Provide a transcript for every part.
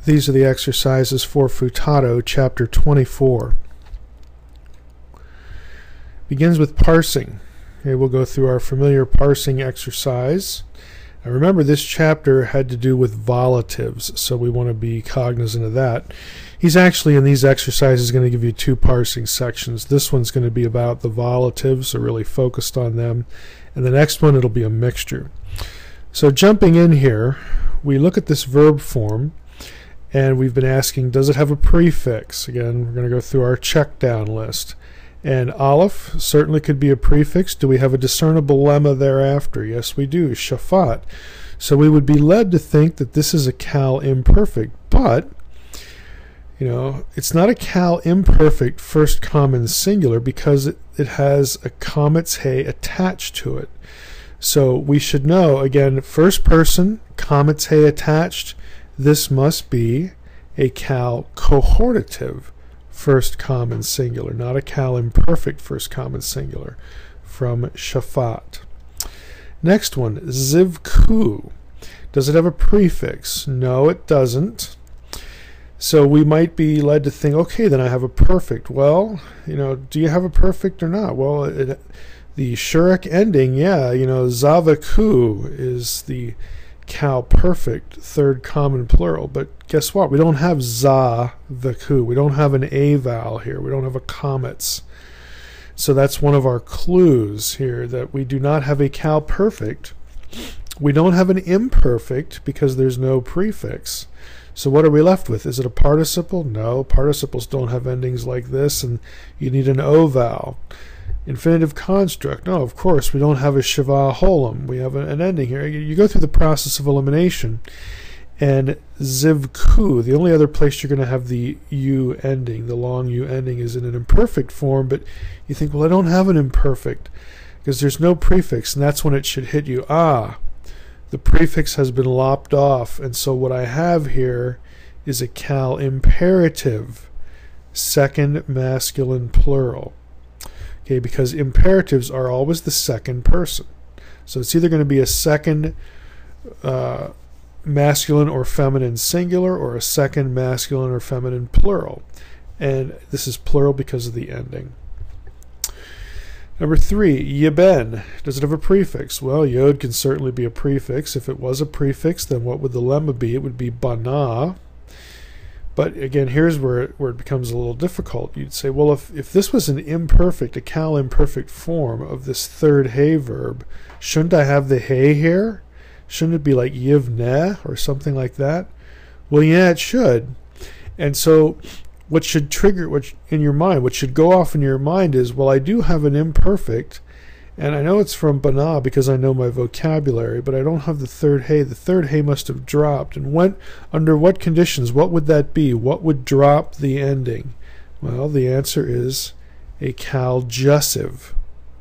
These are the exercises for Futato, chapter 24. Begins with parsing. Okay, we'll go through our familiar parsing exercise. Now remember, this chapter had to do with volatives, so we want to be cognizant of that. He's actually, in these exercises, going to give you two parsing sections. This one's going to be about the volatives, so really focused on them. And the next one, it'll be a mixture. So jumping in here, we look at this verb form, and we've been asking, does it have a prefix? Again, we're going to go through our check down list. And aleph certainly could be a prefix. Do we have a discernible lemma thereafter? Yes, we do, shafat. So we would be led to think that this is a cal imperfect, but it's not a cal imperfect first common singular because it has a comet's hay attached to it. So we should know, again, first person, comet's hay attached. This must be a cal cohortative first common singular, not a cal imperfect first common singular, from shafat. Next one, zivku. Does it have a prefix? No, it doesn't. So we might be led to think, okay, then I have a perfect. Well, do you have a perfect or not? Well, the shurek ending, yeah, zavaku is the cal perfect third common plural, but guess what? We don't have za vaku. We don't have an a vowel here. We don't have a comets. So that's one of our clues here, that we do not have a cal perfect. We don't have an imperfect because there's no prefix. So what are we left with? Is it a participle? No, participles don't have endings like this, and you need an o vowel. Infinitive construct. No, of course, we don't have a shiva holum. We have an ending here. You go through the process of elimination, and zivku, the only other place you're going to have the u ending, the long u ending, is in an imperfect form, but you think, well, I don't have an imperfect because there's no prefix, and that's when it should hit you. The prefix has been lopped off, and so what I have here is a cal imperative second masculine plural. Okay, because imperatives are always the second person. So it's either going to be a second masculine or feminine singular or a second masculine or feminine plural. And this is plural because of the ending. Number 3, yeben. Does it have a prefix? Well, yod can certainly be a prefix. If it was a prefix, then what would the lemma be? It would be bana. But again, here's where it becomes a little difficult. You'd say, well, if this was an imperfect, a cal imperfect form of this third hay verb, shouldn't I have the hay here? Shouldn't it be like yivneh or something like that? Well, yeah, it should. And so what should trigger, what should go off in your mind is, well, I do have an imperfect, and I know it's from bana because I know my vocabulary, but I don't have the third hay. The third hay must have dropped. And under what conditions? What would that be? What would drop the ending? Well, the answer is a cal jussive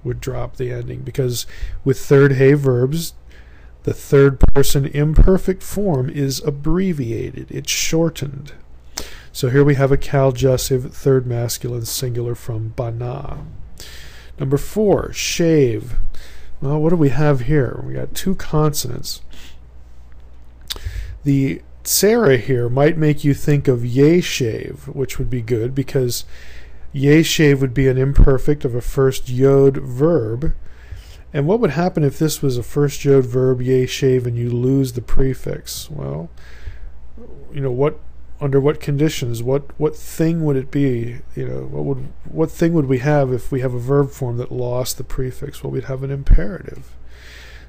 would drop the ending, because with third hay verbs, the third person imperfect form is abbreviated. It's shortened. So here we have a cal jussive third masculine singular from bana. Number 4, shave. Well, what do we have here? We got two consonants. The tsera here might make you think of yeshave, which would be good because yeshave would be an imperfect of a first yod verb. And what would happen if this was a first yod verb, yeshave, and you lose the prefix? Well, under what conditions? What thing would it be? What thing would we have if we have a verb form that lost the prefix? Well, we'd have an imperative.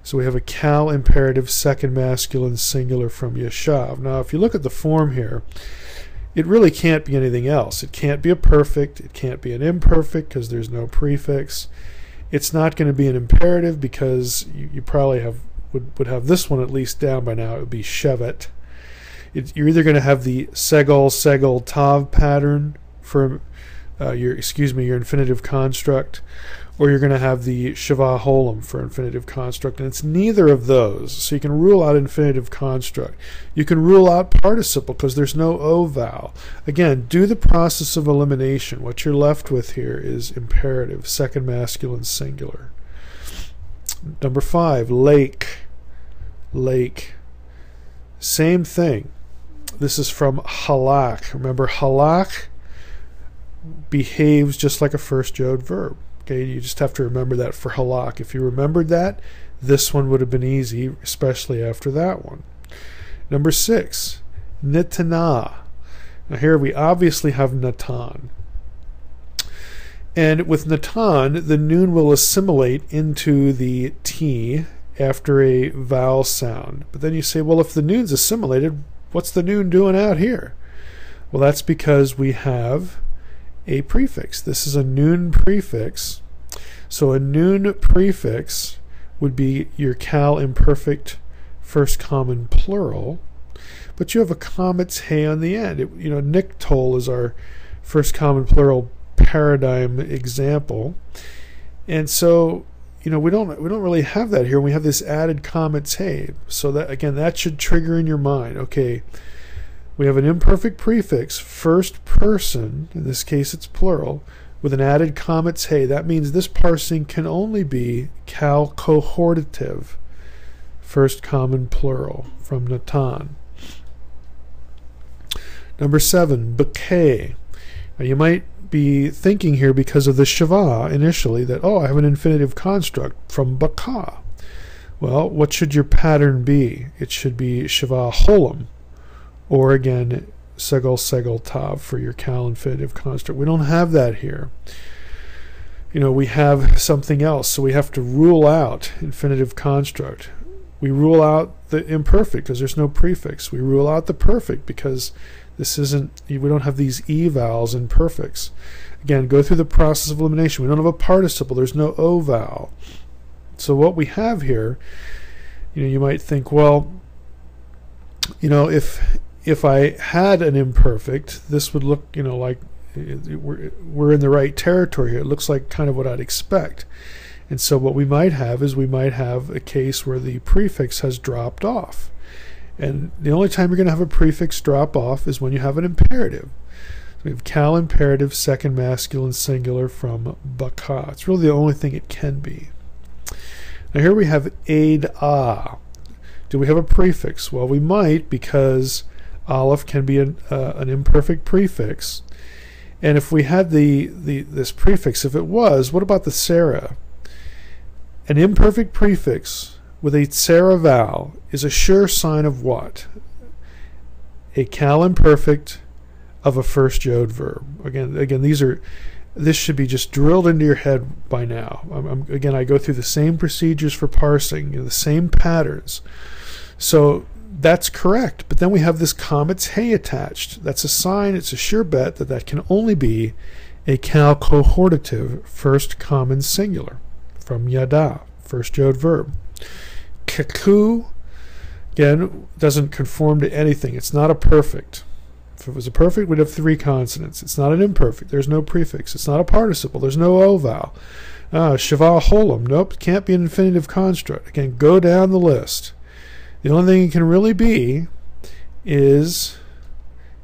So we have a cal imperative second masculine singular from yeshav. Now, if you look at the form here, it really can't be anything else. It can't be a perfect. It can't be an imperfect because there's no prefix. It's not going to be an imperative because you probably would have this one at least down by now. It would be shevet. You're either going to have the segol tav pattern for your infinitive construct, or you're going to have the shiva holum for infinitive construct, and it's neither of those. So you can rule out infinitive construct. You can rule out participle because there's no o vowel. Again, do the process of elimination. What you're left with here is imperative, second masculine singular. Number 5, lake. Same thing. This is from halak. Remember, halak behaves just like a first jod verb. Okay, you just have to remember that for halak. If you remembered that, this one would have been easy, especially after that one. Number 6, nitana. Now here we obviously have natan. And with natan, the noon will assimilate into the T after a vowel sound. But then you say, well, if the noon's assimilated, what's the noon doing out here? Well, that's because we have a prefix. This is a noon prefix. So a noon prefix would be your cal imperfect first common plural, but you have a comet's hey on the end. Niktol is our first common plural paradigm example, and so we don't really have that here. We have this added comet's hey, so that again that should trigger in your mind. Okay, we have an imperfect prefix, first person, in this case it's plural, with an added comet's hey. That means this parsing can only be cal cohortative, first common plural, from natan. Number 7, bakeh. Now you might be thinking here, because of the shava initially, that, oh, I have an infinitive construct from baka. Well, what should your pattern be? It should be shava holam, or again, segol tav for your cal infinitive construct. We don't have that here. We have something else, so we have to rule out infinitive construct. We rule out the imperfect because there's no prefix. We rule out the perfect because we don't have these e vowels in perfects. Again, go through the process of elimination. We don't have a participle. There's no o vowel. So what we have here, you might think, well, if I had an imperfect, this would look, like we're in the right territory here. It looks like kind of what I'd expect. And so what we might have is a case where the prefix has dropped off. And the only time you're going to have a prefix drop off is when you have an imperative. So we have cal imperative, second masculine singular from baka. It's really the only thing it can be. Now here we have aid a. Do we have a prefix? Well, we might, because aleph can be an imperfect prefix. And if we had this prefix, if it was, what about the sera? An imperfect prefix with a sera vowel is a sure sign of what? A cal imperfect of a first jod verb. Again, this should be just drilled into your head by now. Again, I go through the same procedures for parsing, the same patterns. So that's correct. But then we have this comet's hey attached. That's a sign, it's a sure bet that can only be a cal cohortative first common singular from yada, first jod verb. Kaku, again, doesn't conform to anything. It's not a perfect. If it was a perfect, we'd have 3 consonants. It's not an imperfect. There's no prefix. It's not a participle. There's no o vowel. Shava holam. Nope, it can't be an infinitive construct. Again, go down the list. The only thing it can really be is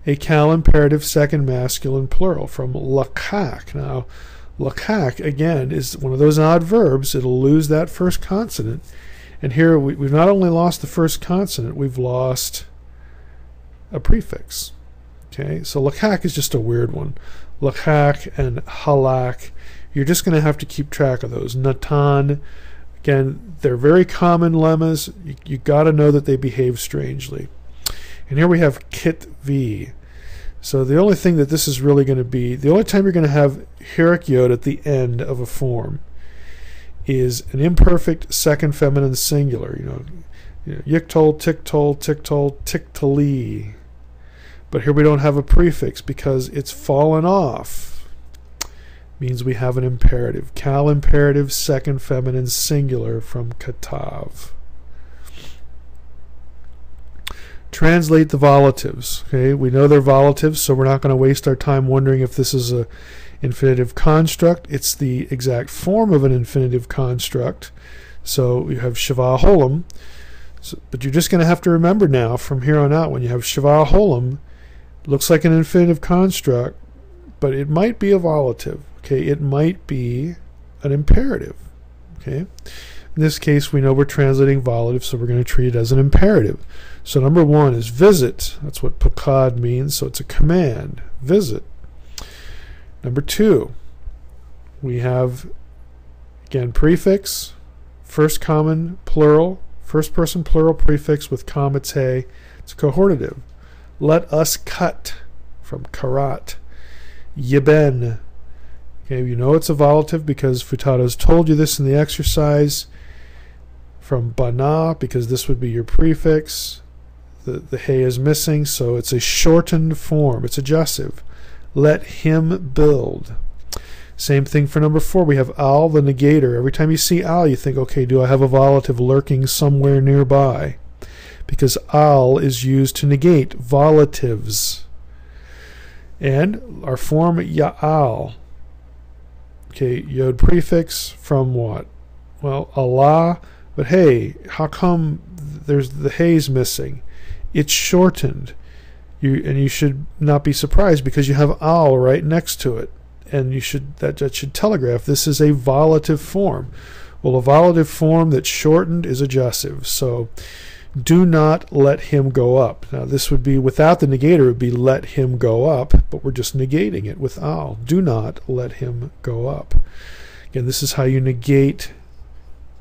a cal imperative second masculine plural from lakak. Now, lakak, again, is one of those odd verbs. It'll lose that first consonant. And here we've not only lost the first consonant, we've lost a prefix. Okay, so lakak is just a weird one. Lakak and halak, you're just going to have to keep track of those. Natan, again, they're very common lemmas. You got to know that they behave strangely. And here we have kit v. So the only thing that this is really going to be, the only time you're going to have hierarch yod at the end of a form is an imperfect second feminine singular. Yiktol, tiktol, tiktol, tiktali. But here we don't have a prefix because it's fallen off. Means we have an imperative. Cal imperative second feminine singular from katav. Translate the volatives. Okay, we know they're volatives, so we're not going to waste our time wondering if this is a infinitive construct. It's the exact form of an infinitive construct. So you have shava holam. But you're just going to have to remember now from here on out, when you have shava holam, looks like an infinitive construct, but it might be a volative. Okay, it might be an imperative. Okay, In this case, we know we're translating volative, so we're going to treat it as an imperative. So number 1 is visit. That's what pakad means, so it's a command. Visit. Number 2, we have, again, prefix, first common plural, first person plural prefix with comma te. It's a cohortative. Let us cut, from karat. Yeben. Okay, you know it's a volative because Futato's told you this in the exercise. From bana, because this would be your prefix. The hey is missing, so it's a shortened form. It's adjussive. Let him build. Same thing for number 4. We have al, the negator. Every time you see al, you think, okay, do I have a volative lurking somewhere nearby? Because al is used to negate volatives. And our form ya'al. Okay, yod prefix from what? Well, Allah. But hey, how come there's the hey's missing? It's shortened. You should not be surprised because you have al right next to it. And you should that should telegraph this is a volative form. Well, a volative form that's shortened is adjussive. So do not let him go up. Now this would be without the negator, it would be let him go up, but we're just negating it with al. Do not let him go up. Again, this is how you negate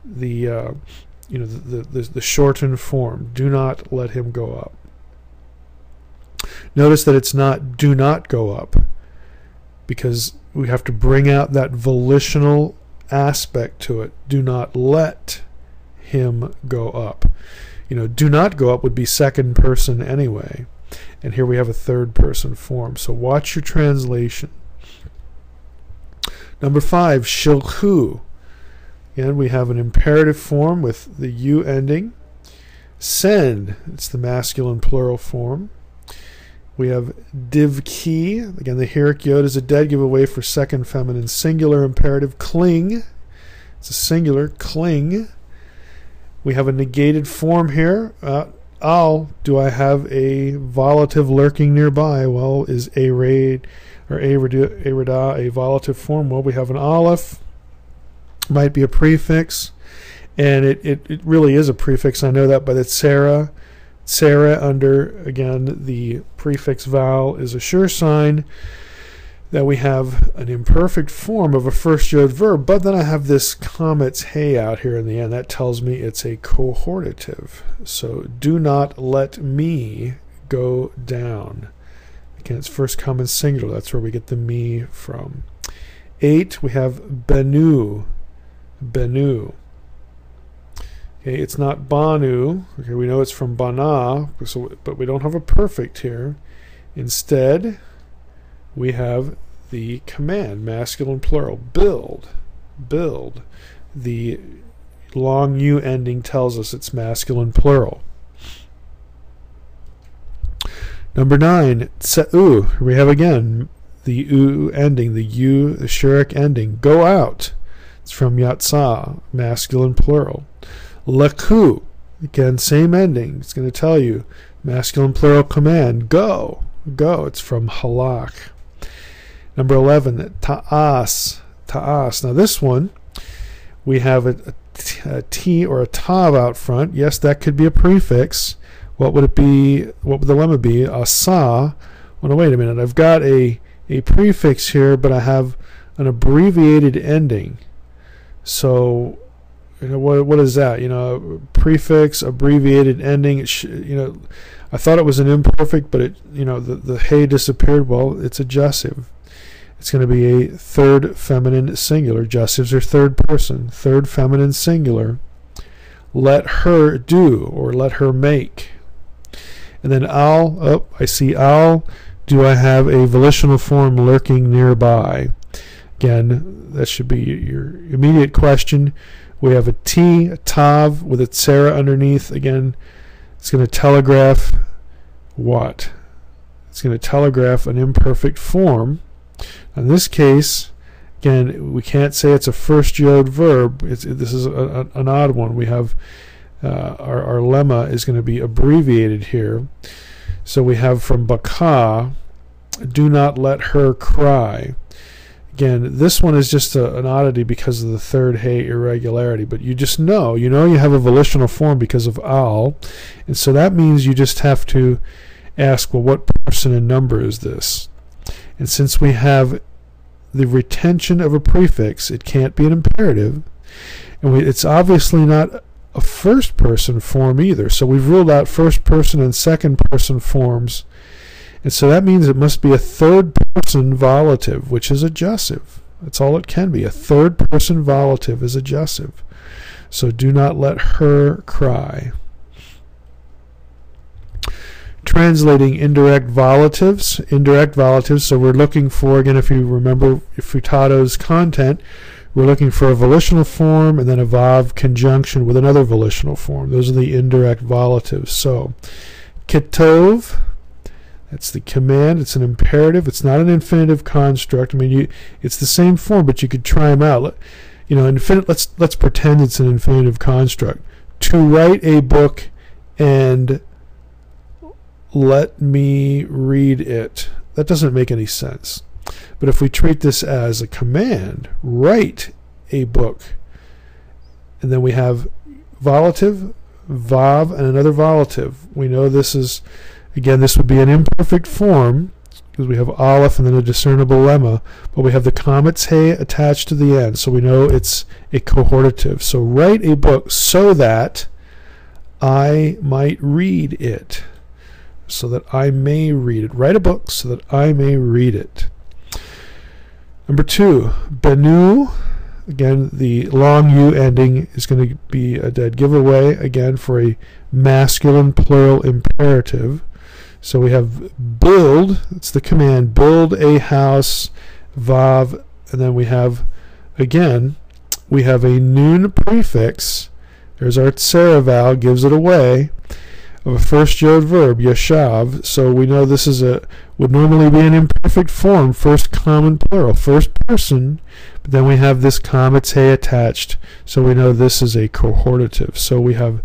the the shortened form. Do not let him go up. Notice that it's not do not go up, because we have to bring out that volitional aspect to it. Do not let him go up. Do not go up would be second person anyway. And here we have a third person form. So watch your translation. Number 5, shilchu. Again, we have an imperative form with the u ending. Send, it's the masculine plural form. We have divki. Again, the heric yod is a dead giveaway for second feminine singular imperative. Cling, it's a singular, cling. We have a negated form here. Al, do I have a volative lurking nearby? Well, is a raid or a rida a volative form? Well, we have an aleph. Might be a prefix, and it really is a prefix. I know that by the tsera. Tsera under, again, the prefix vowel is a sure sign that we have an imperfect form of a first yod verb, but then I have this comma hey out here in the end. That tells me it's a cohortative. So do not let me go down. Again, it's first common singular. That's where we get the me from. 8, we have benu. Benu. Okay, it's not banu. Okay, we know it's from bana, but we don't have a perfect here. Instead, we have the command, masculine plural, build. Build. The long u ending tells us it's masculine plural. Number 9, tsa'u. We have again the u ending, the shuric ending. Go out. It's from yatsa, masculine plural. Laku, again, same ending. It's going to tell you masculine plural command. Go. Go. It's from halak. Number 11, ta'as. Ta'as. Now this one, we have a t or a tav out front. Yes, that could be a prefix. What would it be? What would the lemma be? Asa. Well, no, wait a minute. I've got a prefix here, but I have an abbreviated ending. So, what is that? Prefix, abbreviated ending. I thought it was an imperfect, but the hey disappeared. Well, it's adjussive. It's going to be a third feminine singular. Adjussives are third person. Third feminine singular. Let her do, or let her make. And then al. Oh, I see al. Do I have a volitional form lurking nearby? Again, that should be your immediate question. We have a T, a tav with a tsera underneath. Again, it's going to telegraph what? It's going to telegraph an imperfect form. In this case, again, we can't say it's a first yod verb. This is an odd one. We have our lemma is going to be abbreviated here. So we have from baka, do not let her cry. Again, this one is just an oddity because of the third hey irregularity, but you just know, you have a volitional form because of al, and so that means you just have to ask, well, what person and number is this? And since we have the retention of a prefix, it can't be an imperative, and it's obviously not a first person form either, so we've ruled out first person and second person forms. And so that means it must be a third-person volative, which is adjussive. That's all it can be. A third-person volative is adjussive. So do not let her cry. Translating indirect volatives. Indirect volatives, so we're looking for, again, if you remember Futato's content, we're looking for a volitional form and then a vav conjunction with another volitional form. Those are the indirect volatives. So, ketov. That's the command. It's an imperative. It's not an infinitive construct. I mean, it's the same form, but you could try them out. Let's pretend it's an infinitive construct. To write a book and let me read it. That doesn't make any sense. But if we treat this as a command, write a book, and then we have volative, vav, and another volative. We know this is, again, this would be an imperfect form because we have aleph and then a discernible lemma, but we have the comet's hey attached to the end, so we know it's a cohortative. So write a book so that I might read it. So that I may read it. Write a book so that I may read it. Number 2, benu. Again, the long U ending is going to be a dead giveaway, again, for a masculine plural imperative. So we have build, it's the command, build a house, vav, and then we have, again, we have a noon prefix. There's our tseraval, gives it away, of a first yod verb, yashav. So we know this is would normally be an imperfect form, first common plural, first person, but then we have this comet's hey attached, so we know this is a cohortative. So we have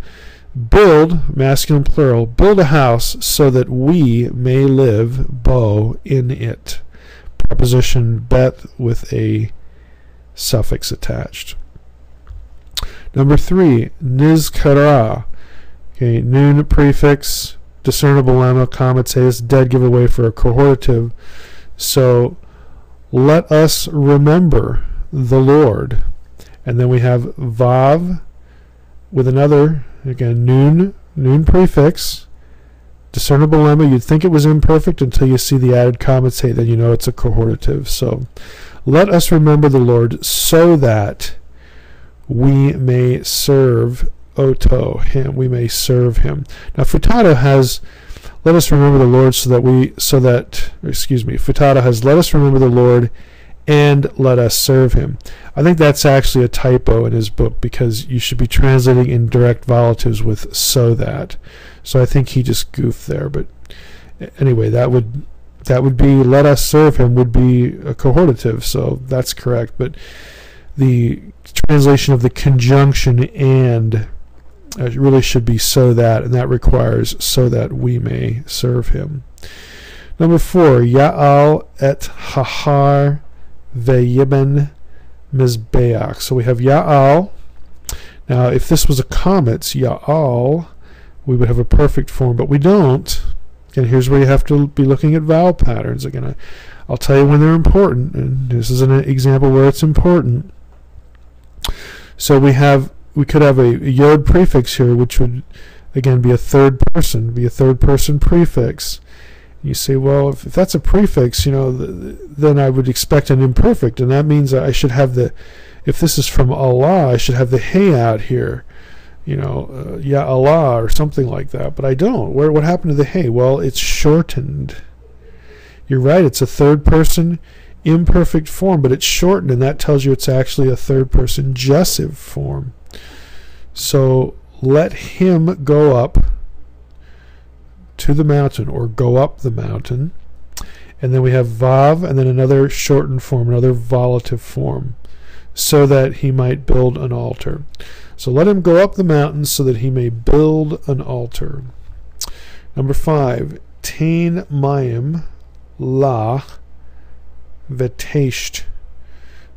build, masculine plural, build a house so that we may live, bo, in it. Preposition bet with a suffix attached. Number 3, nizkara. Okay, noon prefix, discernible lemma, comet's hey, is dead giveaway for a cohortative. So let us remember the Lord. And then we have vav with another, again, noon prefix, discernible lemma. You'd think it was imperfect until you see the added comet's hey, then you know it's a cohortative. So let us remember the Lord so that we may serve Oto, him, we may serve him. Now Futato has let us remember the Lord Futato has let us remember the Lord and let us serve him. I think that's actually a typo in his book because you should be translating indirect volatives with so that. So I think he just goofed there, but anyway, that would be let us serve him would be a cohortative, so that's correct, but the translation of the conjunction and really should be so that, and that requires so that we may serve him. Number 4, Ya'al et Hahar ve'yiben mizbeach. So we have Ya'al. Now, if this was a comet's Ya'al, we would have a perfect form, but we don't. And here's where you have to be looking at vowel patterns. Again, I'll tell you when they're important, and this is an example where it's important. So we could have a yod prefix here, which would again be a third person prefix. You say, well, if that's a prefix, then I would expect an imperfect, and that means I should have if this is from Allah, I should have the hey out here, ya Allah or something like that, but I don't. What happened to the hey? Well, it's shortened. You're right, it's a third person imperfect form, but it's shortened, and that tells you it's actually a third person jussive form. So let him go up to the mountain, or go up the mountain, and then we have vav and then another shortened form, another volative form, so that he might build an altar. So let him go up the mountain so that he may build an altar. Number 5, Tain Mayim La Vetesht.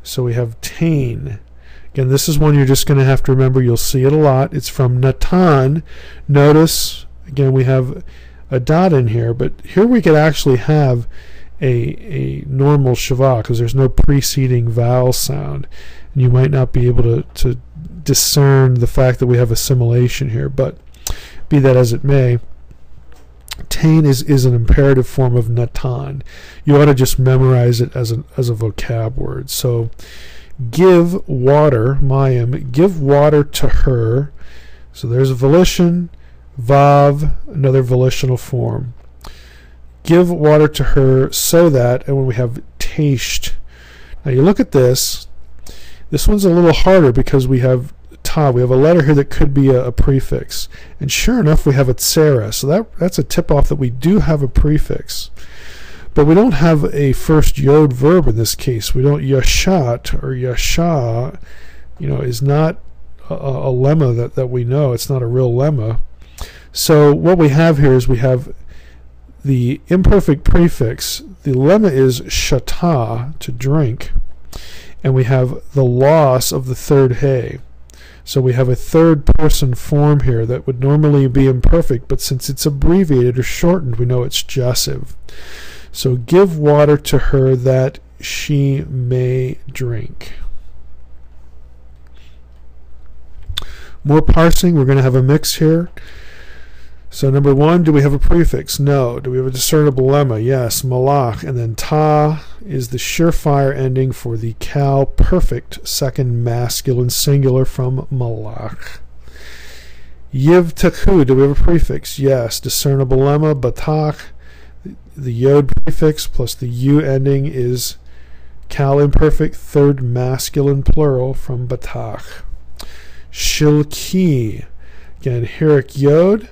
So we have tain. Again, this is one you're just going to have to remember. You'll see it a lot. It's from Natan. Notice, again, we have a dot in here, but here we could actually have a normal shava because there's no preceding vowel sound. And you might not be able to discern the fact that we have assimilation here, but be that as it may, tain is an imperative form of Natan. You ought to just memorize it as a vocab word. So give water, mayim, give water to her. So there's a volition, vav, another volitional form. Give water to her so that, and when we have tasht. Now you look at this one's a little harder because we have ta. We have a letter here that could be a prefix. And sure enough, we have a tsera. So that's a tip-off that we do have a prefix. But we don't have a first yod verb in this case. We don't yashat or yasha, is not a lemma that we know. It's not a real lemma. So what we have here is we have the imperfect prefix. The lemma is shata, to drink. And we have the loss of the third hey. So we have a third person form here that would normally be imperfect, but since it's abbreviated or shortened, we know it's jussive. So give water to her that she may drink. More parsing. We're going to have a mix here. So number one, do we have a prefix? No. Do we have a discernible lemma? Yes. Malach. And then ta is the surefire ending for the kal perfect second masculine singular from malach. Yiv taku. Do we have a prefix? Yes. Discernible lemma. Batach. The yod prefix plus the u ending is kal imperfect third masculine plural from batach. Shilki. Again, hirik yod.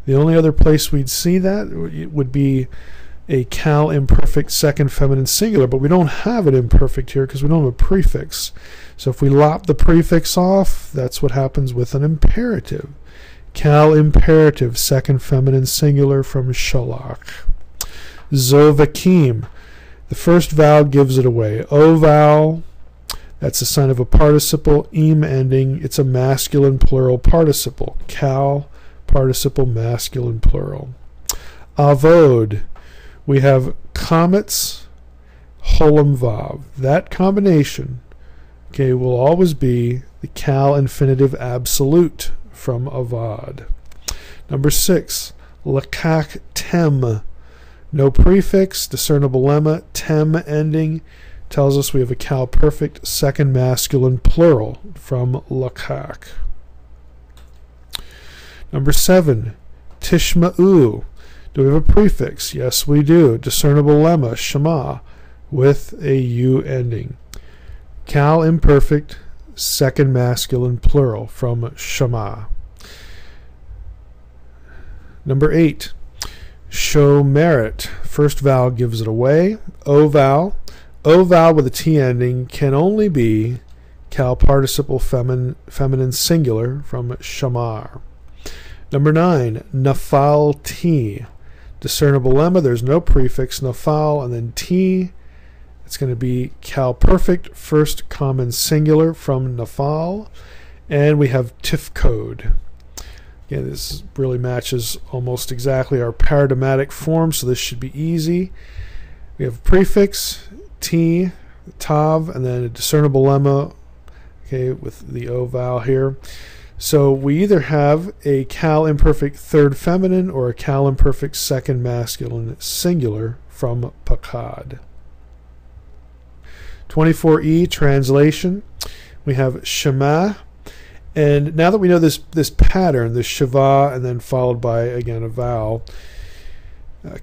The only other place we'd see that would be a kal imperfect second feminine singular, but we don't have an imperfect here because we don't have a prefix. So if we lop the prefix off, that's what happens with an imperative. Kal imperative second feminine singular from shalach. Zovakim. The first vowel gives it away. O vowel, that's the sign of a participle. Im ending, it's a masculine plural participle. Kal participle masculine plural. Avod, we have comets, holam vav. That combination, will always be the kal infinitive absolute from avad. Number 6, lakach tem. No prefix, discernible lemma, tem ending, tells us we have a kal perfect second masculine plural from lakach. Number 7, tishma'u. Do we have a prefix? Yes, we do. Discernible lemma, shema, with a u ending. Kal imperfect, second masculine plural from shema. Number 8, shomeret. First vowel gives it away. O vowel. O vowel with a t ending can only be kal participle feminine singular from shamar. Number 9, nafal t. Discernible lemma, there's no prefix, nafal, and then t. It's going to be kal perfect first common singular from nafal. And we have tifkod. Again, this really matches almost exactly our paradigmatic form, so this should be easy. We have a prefix, t, tav, and then a discernible lemma, with the o vowel here. So we either have a kal imperfect third feminine or a kal imperfect second masculine singular from pakad. 24e, translation. We have shema. And now that we know this pattern, this shava and then followed by, again, a vowel,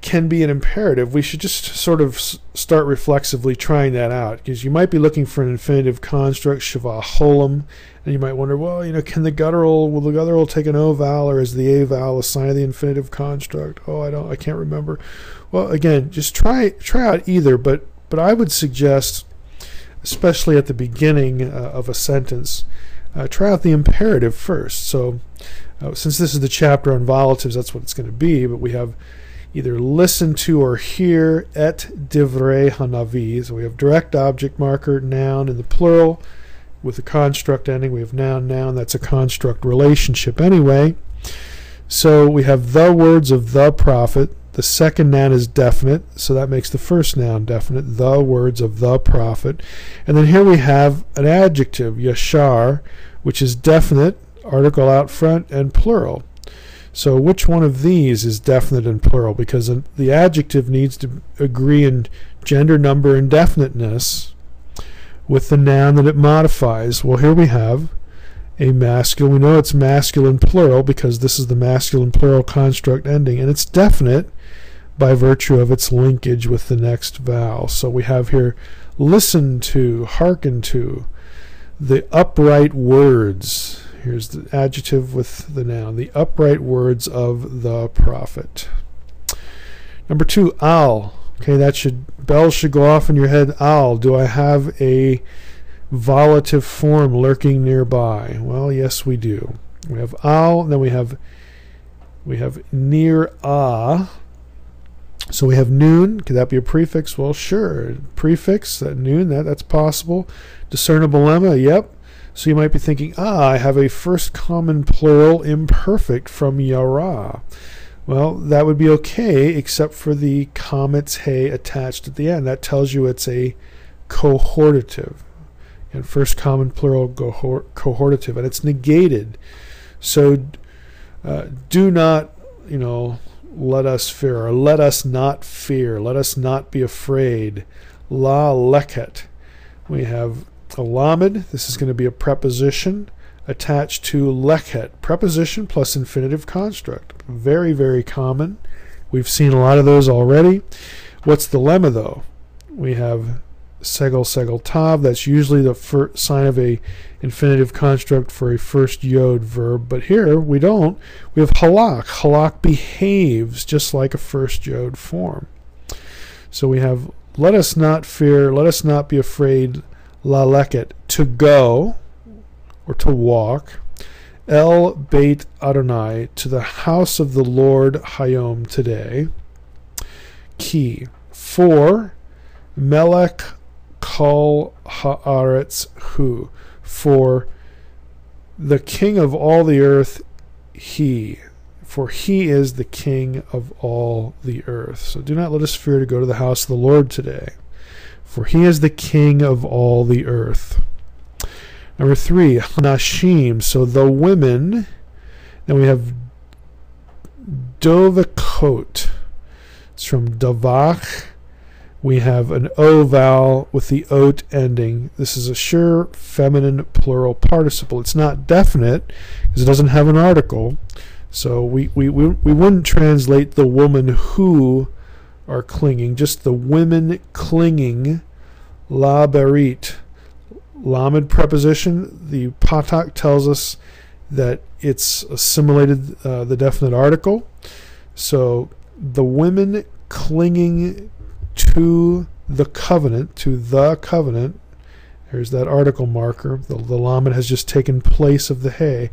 can be an imperative, we should just sort of start reflexively trying that out, because you might be looking for an infinitive construct, shava holam, and you might wonder, well, will the guttural take an o vowel, or is the a vowel a sign of the infinitive construct? I can't remember. Well, again, just try out either, but I would suggest, especially at the beginning of a sentence, try out the imperative first. So since this is the chapter on volatives, that's what it's going to be, but we have either listen to or hear et divrei hanavi. So we have direct object marker, noun in the plural. With the construct ending, we have noun, noun. That's a construct relationship anyway. So we have the words of the prophet. The second noun is definite, so that makes the first noun definite, the words of the prophet. And then here we have an adjective, yashar, which is definite, article out front, and plural. So which one of these is definite and plural? Because the adjective needs to agree in gender, number, and definiteness with the noun that it modifies. Well, here we have a masculine. We know it's masculine plural because this is the masculine plural construct ending, and it's definite by virtue of its linkage with the next vowel. So we have here listen to, hearken to, the upright words. Here's the adjective with the noun, the upright words of the prophet. Number 2, al. Okay, bells should go off in your head. Al, do I have a volative form lurking nearby? Well, yes, we do. We have al, and then we have near a. So we have noon. Could that be a prefix? Well, sure. Prefix, that noon, that's possible. Discernible lemma, yep. So you might be thinking, I have a first common plural imperfect from yara. Well, that would be okay, except for the comets hey attached at the end. That tells you it's a cohortative. And first common plural cohortative, and it's negated. So do not, let us fear, or let us not fear, let us not be afraid. La leket. We have a lamed. This is going to be a preposition attached to leket. Preposition plus infinitive construct. Very, very common. We've seen a lot of those already. What's the lemma, though? We have segel, segel, tav. That's usually the first sign of a infinitive construct for a first yod verb. But here we don't. We have halak. Halak behaves just like a first yod form. So we have let us not fear, let us not be afraid, la leket, to go or to walk. El Beit Adonai, to the house of the Lord Hayom, today. Ki, for Melech Kol Haaretz Hu, for the king of all the earth, for he is the king of all the earth. So do not let us fear to go to the house of the Lord today, for he is the king of all the earth. Number 3, Hanashim, so the women. Then we have Dovakot. It's from Davach. We have an O vowel with the ot ending. This is a sure feminine plural participle. It's not definite because it doesn't have an article. So we wouldn't translate the woman who are clinging, just the women clinging. La berit. Lamed preposition. The patak tells us that it's assimilated the definite article. So the women clinging to the covenant, here's that article marker. The lamed has just taken place of the hey.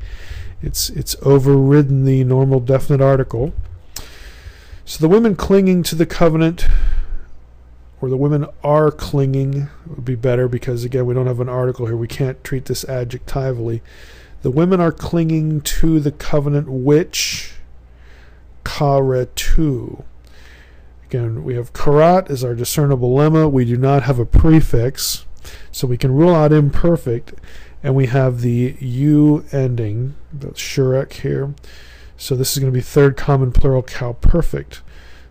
It's overridden the normal definite article. So the women clinging to the covenant, or the women are clinging, would be better, because again we don't have an article here. We can't treat this adjectively. The women are clinging to the covenant which karetu. Again, we have karat as our discernible lemma. We do not have a prefix, so we can rule out imperfect, and we have the u ending, the shurek here. So this is going to be third common plural cow perfect.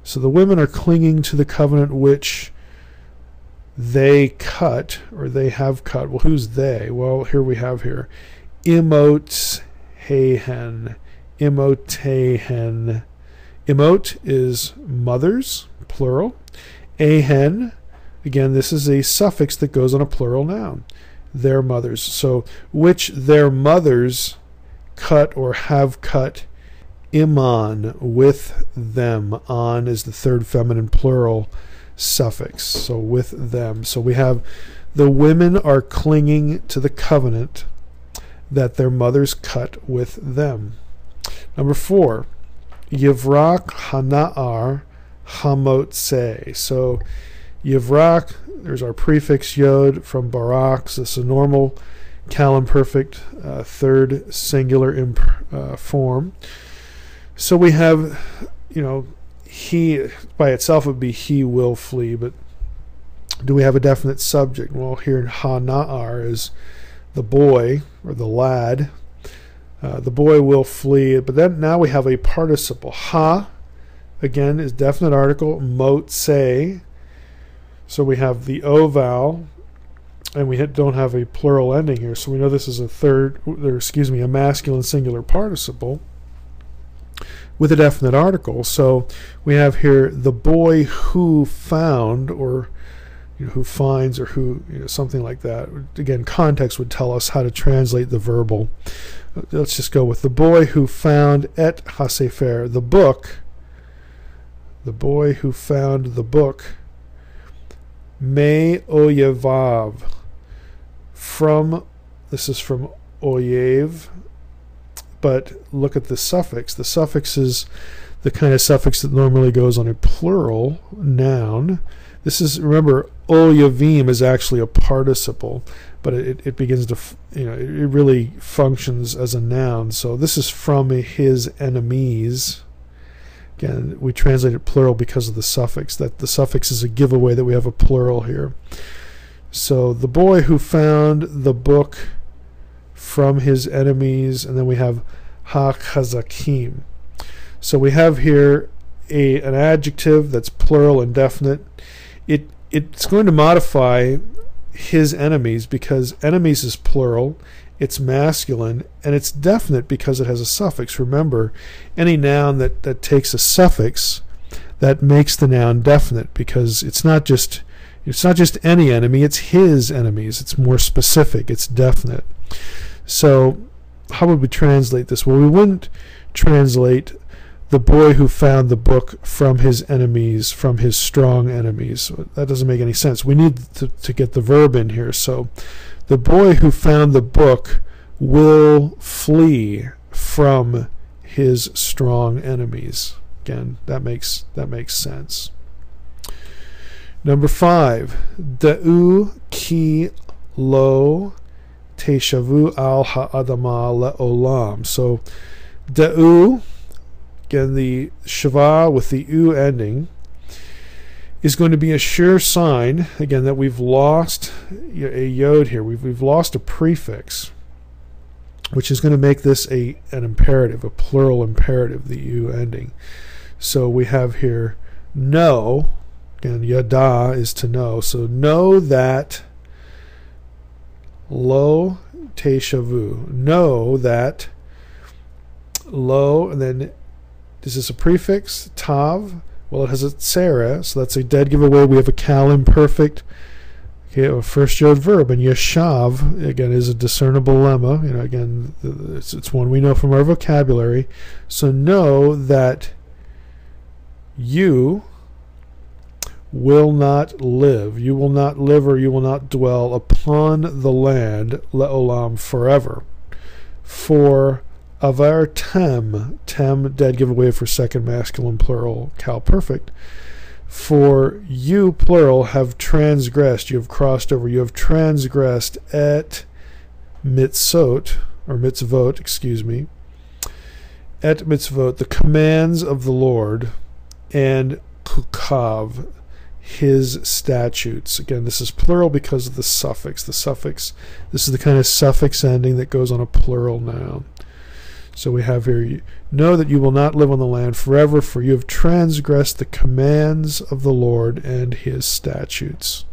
So the women are clinging to the covenant which they cut, or they have cut. Well, who's they? Well, here we have here imot hehen, imotehen. Imot is mothers, plural. Ahen, again, this is a suffix that goes on a plural noun. Their mothers. So, which their mothers cut or have cut iman, with them. On is the third feminine plural suffix. So, with them. So we have the women are clinging to the covenant that their mothers cut with them. Number 4. Yivrak hana'ar hamotse. So Yivrak, there's our prefix yod from barak. So this is a normal Cal imperfect, third singular form. So we have, he by itself would be he will flee, but do we have a definite subject? Well, here in ha-na'ar is the boy or the lad. The boy will flee, but then now we have a participle. Ha, again, is definite article. Motse. So we have the O vowel, and we don't have a plural ending here, so we know this is a masculine singular participle with a definite article. So we have here the boy who found, or who finds, or who, something like that. Again, context would tell us how to translate the verbal. Let's just go with the boy who found et hasefer, the book. The boy who found the book. Me oyevav, this is from oyev, but look at the suffix. The suffix is the kind of suffix that normally goes on a plural noun. This is, remember, oyevim is actually a participle, but it begins to, it really functions as a noun. So this is from his enemies. Again, we translate it plural because of the suffix. That the suffix is a giveaway that we have a plural here. So the boy who found the book from his enemies, and then we have ha-chazakim. So we have here an adjective that's plural and definite. It's going to modify his enemies because enemies is plural. It's masculine, and it's definite because it has a suffix. Remember, any noun that takes a suffix, that makes the noun definite, because it's not just any enemy, it's his enemies. It's more specific, it's definite. So how would we translate this? Well, we wouldn't translate the boy who found the book from his enemies, from his strong enemies. That doesn't make any sense. We need to get the verb in here. So the boy who found the book will flee from his strong enemies. Again, that makes sense. Number 5, da'u ki lo teshavu al ha'adama le'olam. So da'u, again, the shava with the u ending, is going to be a sure sign, again, that we've lost a yod here. We've lost a prefix, which is going to make this an imperative, a plural imperative, the u ending. So we have here know, again, yada is to know. So know that lo teshavu. Know that lo, and then is this a prefix? Tav. Well, it has a tsera, so that's a dead giveaway. We have a Cal imperfect, okay, a first yod verb, and yeshav, again, is a discernible lemma. Again, it's one we know from our vocabulary. So know that you will not live. You will not live, or you will not dwell upon the land, le'olam, forever. For avar tem, dead giveaway for second masculine plural, Cal perfect. For you, plural, have transgressed, you have crossed over, you have transgressed et mitzvot, et mitzvot, the commands of the Lord, and chukav, his statutes. Again, this is plural because of the suffix. The suffix, this is the kind of suffix ending that goes on a plural noun. So we have here, know that you will not live on the land forever, for you have transgressed the commands of the Lord and his statutes.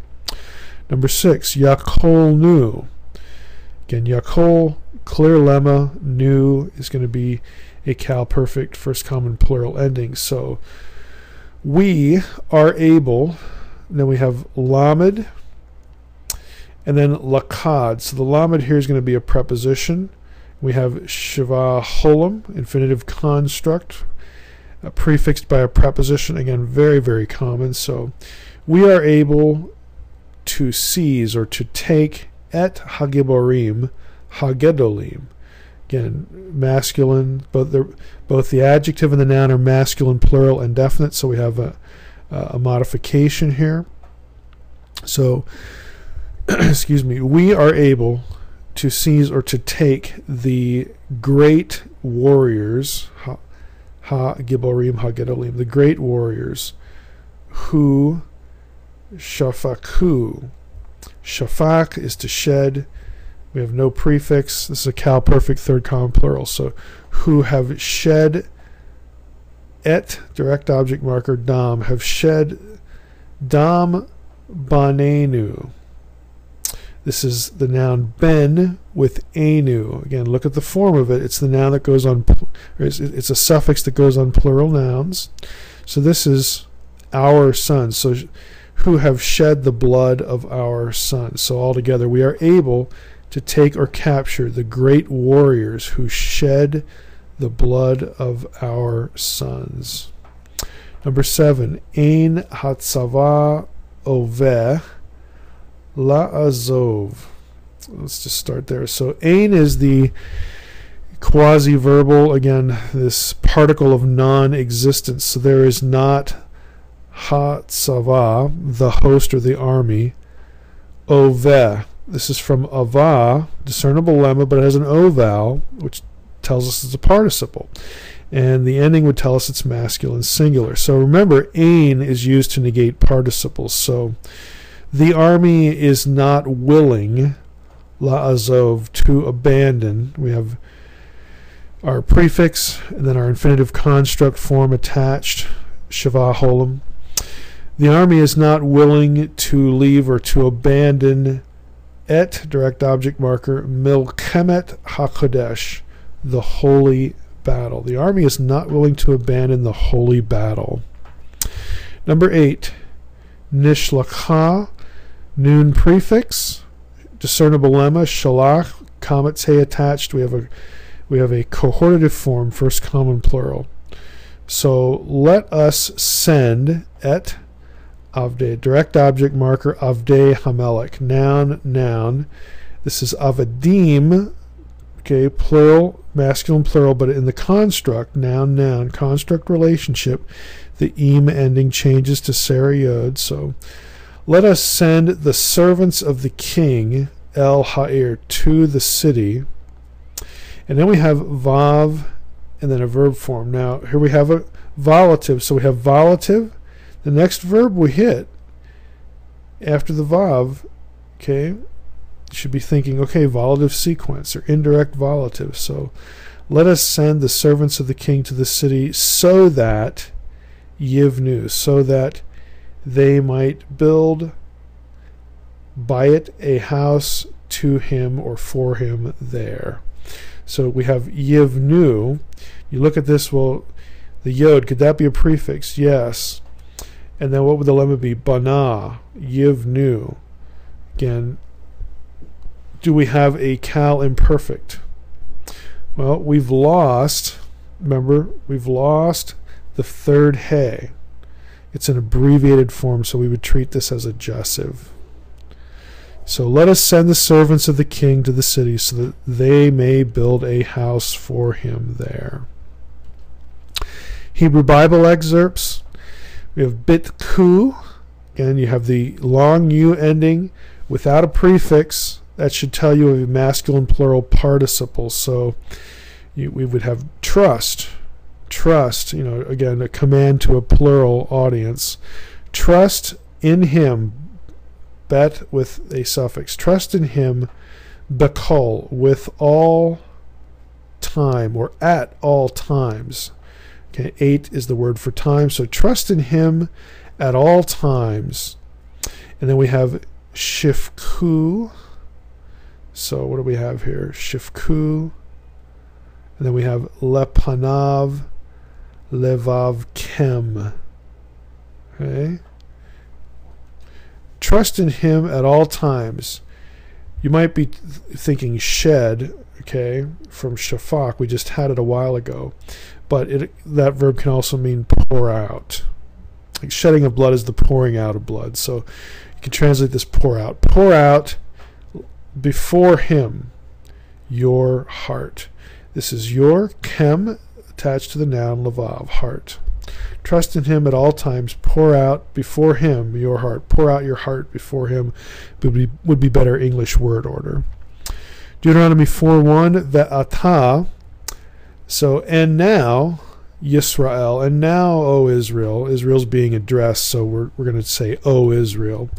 Number 6, yakol nu. Again, yakol, clear lemma, nu is going to be a Cal perfect first common plural ending. So we are able, then we have lamed, and then lakad. So the lamed here is going to be a preposition. We have shiva holam, infinitive construct, prefixed by a preposition. Again, very, very common. So we are able to seize or to take et hagiborim, hagedolim. Again, masculine, both the adjective and the noun are masculine, plural, and definite. So we have a modification here. So, excuse me, we are able to seize or to take the great warriors, ha-giborim, ha-gedolim, the great warriors, who shafaku. Shafak is to shed. We have no prefix. This is a Cal perfect third common plural. So, who have shed, et, direct object marker, dam, have shed dam banenu. This is the noun ben with enu. Again, look at the form of it. It's the noun that goes on, it's a suffix that goes on plural nouns. So this is our sons. So who have shed the blood of our sons. So altogether, we are able to take or capture the great warriors who shed the blood of our sons. Number 7, Ein hatzava oveh la'azov. Let's just start there. So ein is the quasi-verbal, again, this particle of non-existence. So there is not hatzava, the host or the army. Oveh. This is from ava, discernible lemma, but it has an o vowel, which tells us it's a participle. And the ending would tell us it's masculine singular. So remember, ein is used to negate participles. So the army is not willing, la'azov, to abandon. We have our prefix and then our infinitive construct form attached, shava holem. The army is not willing to leave or to abandon et, direct object marker, milkemet hakodesh, the holy battle. The army is not willing to abandon the holy battle. Number 8, nishlakha, noon prefix, discernible lemma, shalach, comets hey attached. We have a cohortative form, first common plural. So let us send et avde, direct object marker, avde hamelech, noun, noun. This is avadim, okay, plural, masculine plural, but in the construct, noun, noun, construct relationship, the im ending changes to sarayod. So let us send the servants of the king, el ha'ir, to the city. And then we have vav and then a verb form. Now here we have a volative. So we have volative. The next verb we hit after the vav, okay, you should be thinking, okay, volative sequence or indirect volative. So let us send the servants of the king to the city so that yivnu, so that they might build by it a house to him or for him there. So we have yivnu. You look at this, well, the yod, could that be a prefix? Yes. And then what would the lemma be? Bana, yivnu. Again, do we have a cal imperfect? Well, we've lost, remember, we've lost the third he. It's an abbreviated form, so we would treat this as adjussive. So let us send the servants of the king to the city so that they may build a house for him there. Hebrew Bible excerpts. We have bit ku. Again, you have the long u ending without a prefix. That should tell you of a masculine plural participle. So we would have trust. Trust, again, a command to a plural audience. Trust in him, bet with a suffix. Trust in him, bekol, with all time, or at all times. Okay, 8 is the word for time, so trust in him at all times. And then we have shifku. So what do we have here? Shifku. And then we have lepanav, levav kem. Okay. Trust in him at all times. You might be thinking shed, okay, from shafak. We just had it a while ago. But that verb can also mean pour out. Like shedding of blood is the pouring out of blood. So you can translate this pour out. Pour out before him your heart. This is your kem attached to the noun levav, heart. Trust in him at all times. Pour out before him your heart. Pour out your heart before him would be better English word order. Deuteronomy 4:1, ve'ata. So, and now, Yisrael, and now, O Israel. Israel's being addressed, so we're going to say, O Israel.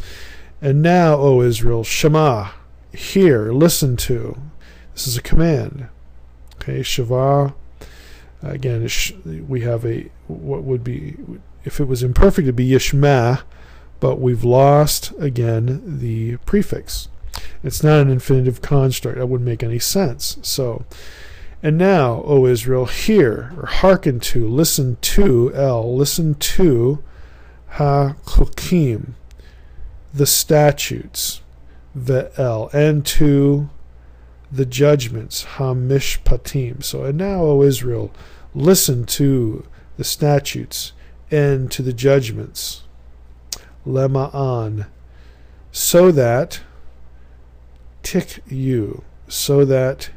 And now, O Israel, Shema, hear, listen to. This is a command. Okay, Shava. Again, we have what would be, if it was imperfect, it'd be Yishma, but we've lost, again, the prefix. It's not an infinitive construct. That wouldn't make any sense. So, and now, O Israel, hear, or hearken to, listen to, listen to, ha-chokim, the statutes, ve'el, and to the judgments, ha-mishpatim. So, and now, O Israel, listen to the statutes and to the judgments, lema'an, so that so that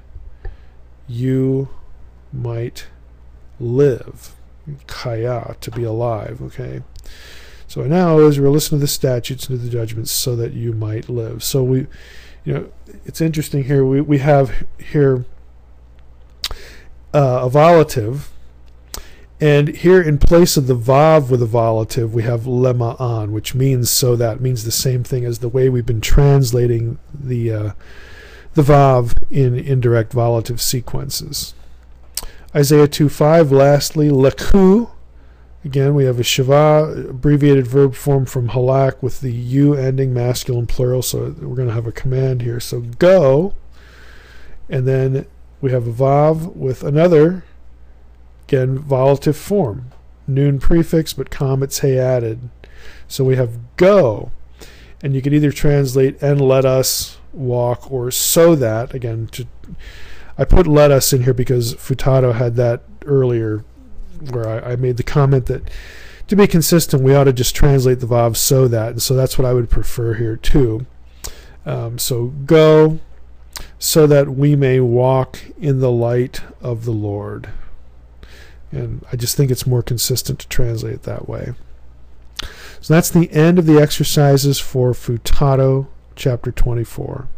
you might live. Kaya, to be alive, okay? So now, Israel, listen to the statutes and to the judgments so that you might live. So it's interesting here. We have here a volative, and here in place of the vav with a volative, we have lema'an, which means so that, means the same thing as the way we've been translating the vav in indirect volative sequences. Isaiah 2:5, lastly, laku. Again, we have a shava, abbreviated verb form from halak with the u ending, masculine plural, so we're going to have a command here. So go, and then we have a vav with another, again, volative form. Noon prefix, but comets hey added. So we have go, and you could either translate and let us walk, or so that, again, I put let us in here because Futato had that earlier, where I made the comment that to be consistent, we ought to just translate the vav so that, and so that's what I would prefer here too. So go, so that we may walk in the light of the Lord. And I just think it's more consistent to translate it that way. So that's the end of the exercises for Futato chapter 24.